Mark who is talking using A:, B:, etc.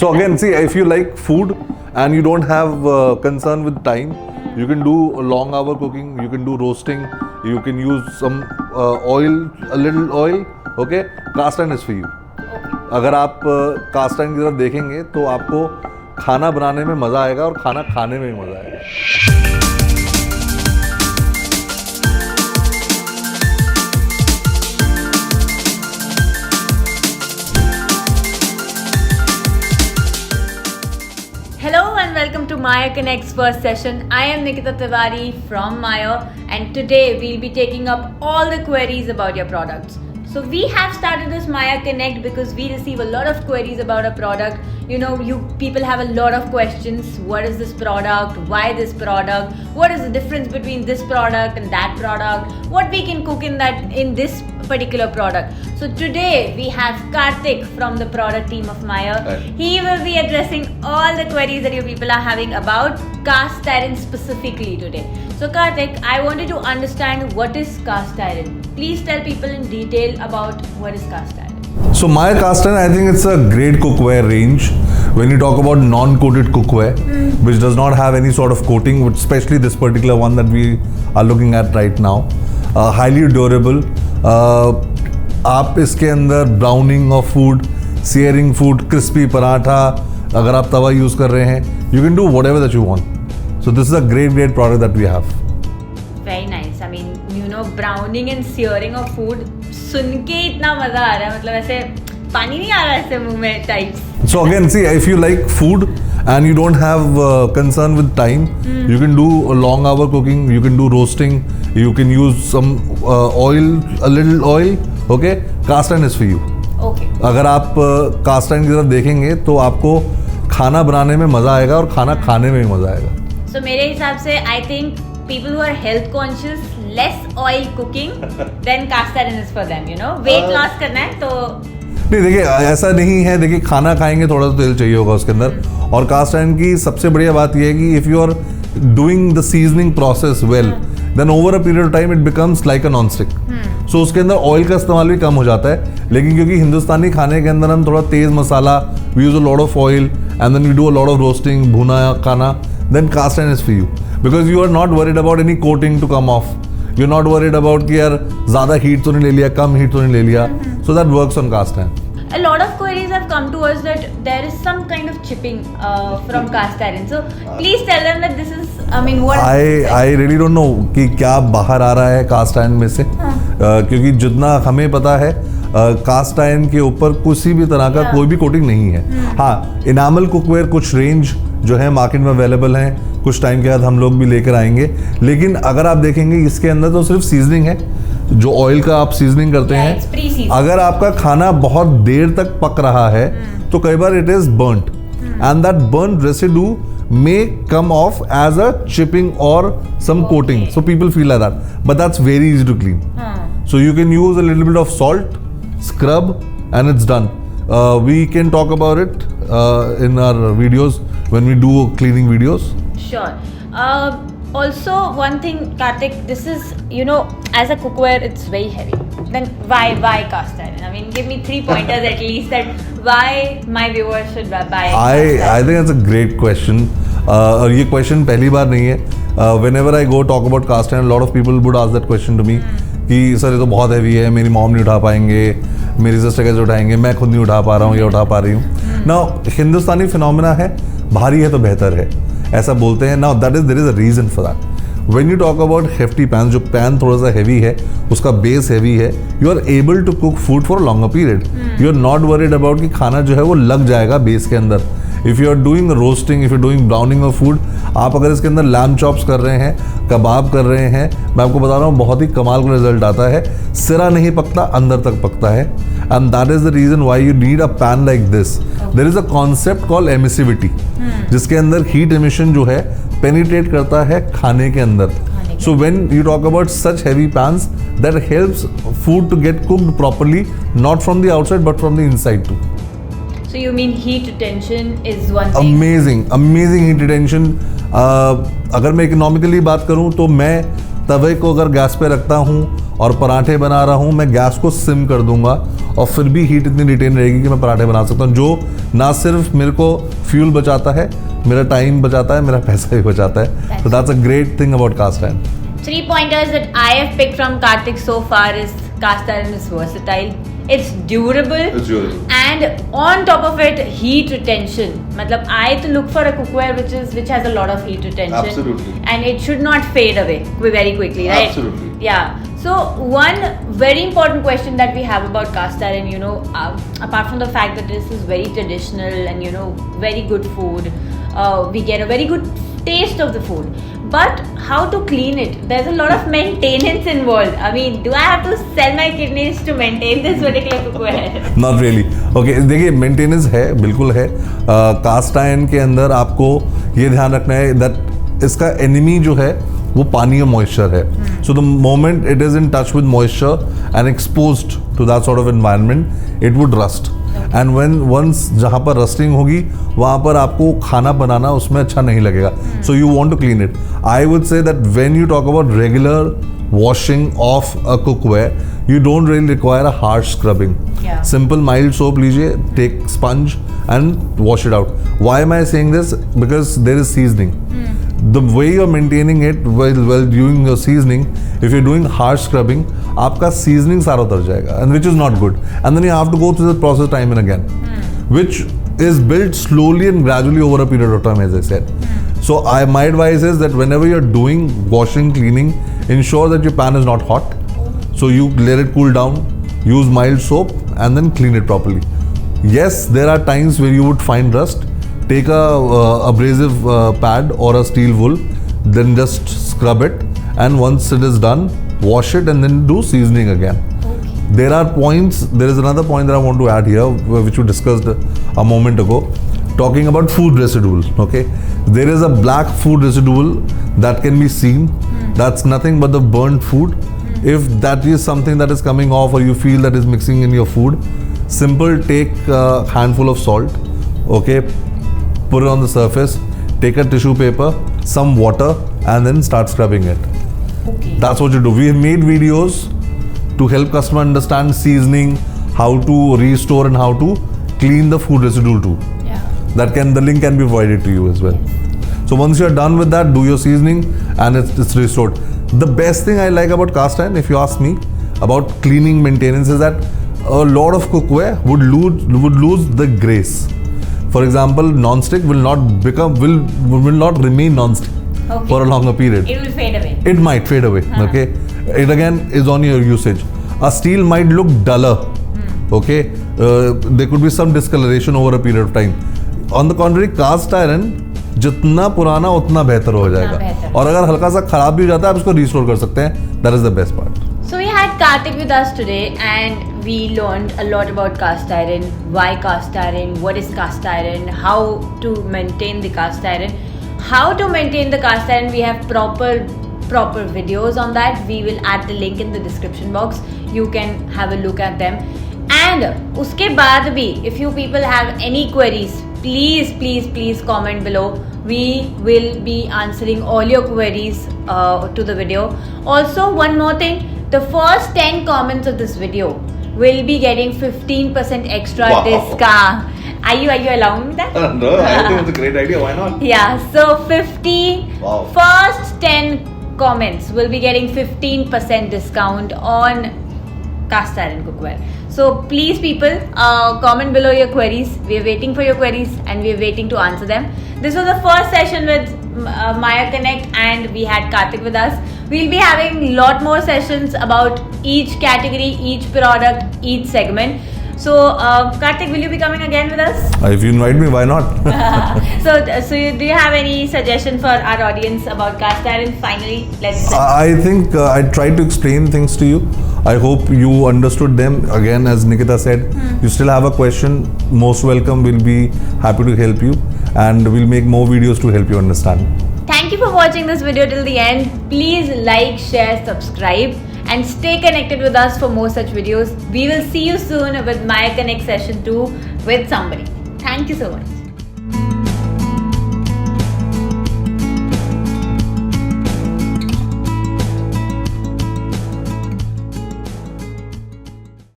A: So again, see, if you like food and you don't have concern with time, you can do long hour cooking, you can do roasting, you can use some oil, a little oil, okay? Cast iron is for you. अगर आप cast iron की तरफ देखेंगे तो आपको खाना बनाने में मज़ा आएगा और खाना खाने में भी मज़ा आएगा.
B: Hello and welcome to Meyer Connect's first session. I am Nikita Tiwari from Meyer and today we'll be taking up all the queries about your products. So we have started this Meyer Connect because we receive a lot of queries about a product. You know, people have a lot of questions. What is this product? Why this product? What is the difference between this product and that product? What we can cook in this particular product? So today we have Karthik from the product team of Meyer.
A: Hi.
B: He will be addressing all the queries that you people are having about cast iron specifically today. So Karthik, I wanted to understand what is cast iron. Please tell people in detail about what is cast iron.
A: So Meyer cast iron, I think it's a great cookware range. When you talk about non-coated cookware, which does not have any sort of coating, especially this particular one that we are looking at right now, highly durable. आप इसके अंदर browning of food, searing food, crispy paratha, अगर आप तवा use कर रहे हैं, you can do whatever that you want. So this is a great product that we have.
B: Very nice. I mean, you know, browning and searing of food, सुन के इतना मजा आ रहा है, मतलब ऐसे पानी नहीं आ रहा है ऐसे मुंह में types.
A: So again, see, if you like food and you don't have concern with time, you can do a long hour cooking, you can do roasting, you can use some oil, a little oil, okay? Cast iron is for you.
B: Okay.
A: अगर आप cast iron की तरफ देखेंगे तो आपको खाना बनाने में मज़ा आएगा और खाना खाने में भी मज़ा आएगा.
B: So मेरे हिसाब से I think people who are health conscious, less oil cooking, then cast iron is for them, you know. Weight loss करना है तो
A: नहीं, देखिए ऐसा नहीं है. देखिए खाना खाएंगे थोड़ा तो तेल चाहिए होगा उसके अंदर. और कास्ट आयरन की सबसे बढ़िया बात यह है कि if you are doing the seasoning process well, then over a period of time it becomes like a non stick. So उसके अंदर ऑयल का इस्तेमाल भी कम हो जाता है. लेकिन क्योंकि हिंदुस्तानी खाने के अंदर हम थोड़ा तेज मसाला, we use a lot of oil and then we do a lot of roasting, भुना खाना, then cast iron is for you because you are not worried about any coating to come off. You are not worried about कि यार ज़्यादा heat तो नहीं ले लिया, कम heat तो नहीं ले लिया. So that works on caste iron.
B: a lot of queries have come to us that there is some kind of chipping from cast iron. So please tell them that this is, I mean, what
A: I really don't know कि क्या बाहर आ रहा है cast iron में से. क्योंकि जितना हमें पता है कास्ट आयरन के ऊपर किसी भी तरह का कोई भी कोटिंग नहीं है. हाँ, इनामल कुकवेयर कुछ रेंज जो है मार्केट में अवेलेबल हैं, कुछ टाइम के बाद हम लोग भी लेकर आएंगे. लेकिन अगर आप देखेंगे इसके अंदर तो सिर्फ सीजनिंग है, जो ऑयल का आप सीजनिंग करते हैं. अगर आपका खाना बहुत देर तक पक रहा है तो कई बार it is burnt and that burnt residue may come off as a chipping or some coating, so people feel like that, but that's very easy to clean. So you can use a little bit of salt, scrub, and it's done. We can talk about it in our videos when we do cleaning videos.
B: Sure. Also, one thing, Karthik, this is, you know, as a cookware, it's very heavy. Then why cast iron? I mean, give me 3 pointers at least that why my viewers should buy cast iron.
A: I think that's a great question. और ये question पहली बार नहीं है. Whenever I go talk about cast iron, a lot of people would ask that question to me कि sir ये तो बहुत heavy है, मेरी मॉम नहीं उठा पाएंगे, मेरी सिस्टर कैसे उठाएंगे, मैं खुद नहीं उठा पा रहा हूँ, ये उठा पा रही हूँ. नाउ हिंदुस्तानी फिनोमेना है, भारी है तो बेहतर है, ऐसा बोलते हैं. Now that is there is a reason for that. When you talk about hefty pans, जो पैन थोड़ा सा हैवी है, उसका बेस हैवी है, you are able to cook food for a longer period. You are not worried about कि खाना जो है वो लग जाएगा बेस के अंदर. If you are doing roasting, if you are doing browning of food, आप अगर इसके अंदर लैम चॉप्स कर रहे हैं, कबाब कर रहे हैं, मैं आपको बता रहा हूँ बहुत ही कमाल का रिजल्ट आता है. सिरा नहीं पकता, अंदर तक पकता है. And that is the reason why you need a pan like this. There is a concept called emissivity, जिसके अंदर heat emission जो है penetrate करता है खाने के अंदर. So when you talk about such heavy pans, that helps food to get cooked properly, not from the outside but from the inside too.
B: So you mean heat retention is one thing?
A: Amazing heat retention. अगर मैं economically बात करूं तो मैं तवे को अगर gas पे रखता हूँ और पराठे बना रहा हूँ, मैं गैस को सिम कर दूंगा और फिर भी हीट इतनी रिटेन रहेगी कि मैं पराठे बना सकता हूँ, जो ना सिर्फ मेरे को फ्यूल बचाता है, मेरा टाइम बचाता है, मेरा पैसा भी बचाता है. So that's a great thing about cast iron.
B: 3 pointers that I have picked from Karthik so far is cast iron is versatile, it's durable, and on top of it, heat retention. मतलब I to look for a cookware which has a lot of heat retention.
C: Absolutely.
B: And it should not fade away very quickly, right?
C: Absolutely.
B: Yeah. So one very important question that we have about cast iron, apart from the fact that this is very traditional and very good food, we get a very good taste of the food. But how to clean it? There's a lot of maintenance involved. I mean, do I have to sell my kidneys to maintain this particular cookware?
A: Not really. Okay, देखिए maintenance है, बिल्कुल है. Cast iron के अंदर आपको ये ध्यान रखना है दैट इसका एनिमी जो है वो पानी और मॉइस्चर है. So the moment it is in touch with moisture and exposed to that sort of environment, it would rust. And when once जहाँ पर रस्टिंग होगी वहाँ पर आपको खाना बनाना उसमें अच्छा नहीं लगेगा. So you want to clean it. I would say that when you talk about regular washing of a cookware, you don't really require a harsh scrubbing.
B: Yeah.
A: Simple mild soap लीजिए, take sponge and wash it out. Why am I saying this? Because there is seasoning. The way you're maintaining it while doing your seasoning, if you're doing harsh scrubbing, आपका seasoning सारा उतर जाएगा, and which is not good. And then you have to go through the process time and again, which is built slowly and gradually over a period of time, as I said. So my advice is that whenever you're doing washing, cleaning, ensure that your pan is not hot. So you let it cool down, use mild soap and then clean it properly. Yes, there are times where you would find rust. Take a abrasive pad or a steel wool, then just scrub it, and once it is done, wash it and then do seasoning again.
B: Okay.
A: There is another point that I want to add here, which we discussed a moment ago, talking about food residual. Okay, there is a black food residual that can be seen. That's nothing but the burnt food. If that is something that is coming off or you feel that is mixing in your food, simple, take a handful of salt, okay, put it on the surface, take a tissue paper, some water, and then start scrubbing it.
B: Okay.
A: That's what you do. We have made videos to help customer understand seasoning, how to restore and how to clean the food residue too.
B: Yeah.
A: The link can be provided to you as well. So once you're done with that, do your seasoning and it's restored. The best thing I like about cast iron, if you ask me, about cleaning maintenance is that a lot of cookware would lose the grace. For example, non-stick will not remain non-stick for a longer period.
B: It will fade away.
A: It might fade away. Okay, it again is on your usage. A steel might look duller. Okay, there could be some discoloration over a period of time. On the contrary, cast iron जितना पुराना उतना बेहतर हो जाएगा, और अगर हल्का सा खराब भी हो जाता है आप इसको रिस्टोर कर सकते हैं. That is the best part.
B: So we had Karthik with us today and we learned a lot about cast iron, why cast iron, what is cast iron, how to maintain the cast iron. How to maintain the cast iron, we have proper videos on that. We will add the link in the description box. You can have a look at them. And उसके बाद भी if you people have any queries, please comment below. We will be answering all your queries to the video. Also, one more thing, the first 10 comments of this video will be getting 15% extra discount. Are you allowing me that?
C: No, I think it's a great idea. Why not?
B: Yeah, so first 10 comments will be getting 15% discount on cast iron cookware. So please people, comment below your queries. We are waiting for your queries and we are waiting to answer them. This was the first session with Meyer Connect and we had Karthik with us. We'll be having lot more sessions about each category, each product, each segment. So Karthik, will you be coming again with us?
A: If you invite me, why not?
B: So do you have any suggestion for our audience about cast iron? Finally, let's.
A: I think I tried to explain things to you. I hope you understood them. Again, as Nikita said, you still have a question, most welcome. We'll be happy to help you and we'll make more videos to help you understand.
B: Thank you for watching this video till the end. Please like, share, subscribe and stay connected with us for more such videos. We will see you soon with Meyer Connect session 2 with somebody. Thank you so much.